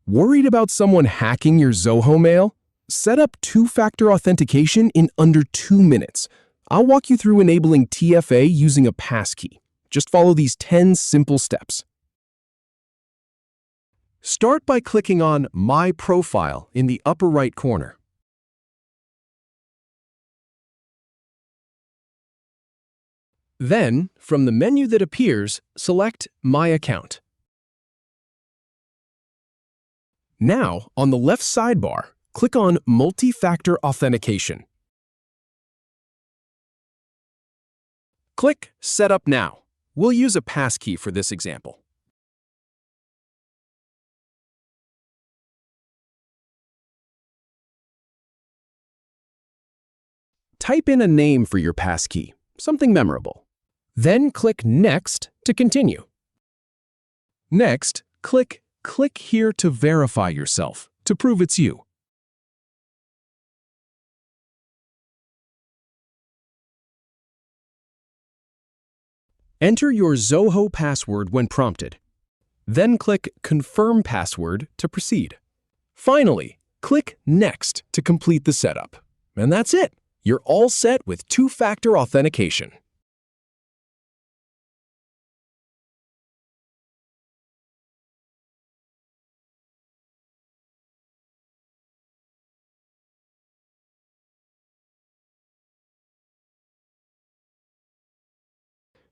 Worried about someone hacking your Zoho Mail? Set up two-factor authentication in under 2 minutes. I'll walk you through enabling TFA using a passkey. Just follow these 10 simple steps. Start by clicking on My Profile in the upper right corner. Then, from the menu that appears, select My Account. Now, on the left sidebar, click on Multi-Factor Authentication. Click Set Up Now. We'll use a passkey for this example. Type in a name for your passkey, something memorable. Then click Next to continue. Next, click here to verify yourself, to prove it's you. Enter your Zoho password when prompted. Then click Confirm Password to proceed. Finally, click Next to complete the setup. And that's it. You're all set with two-factor authentication.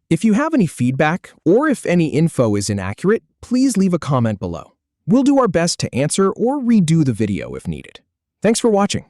If you have any feedback, or if any info is inaccurate, please leave a comment below. We'll do our best to answer or redo the video if needed. Thanks for watching.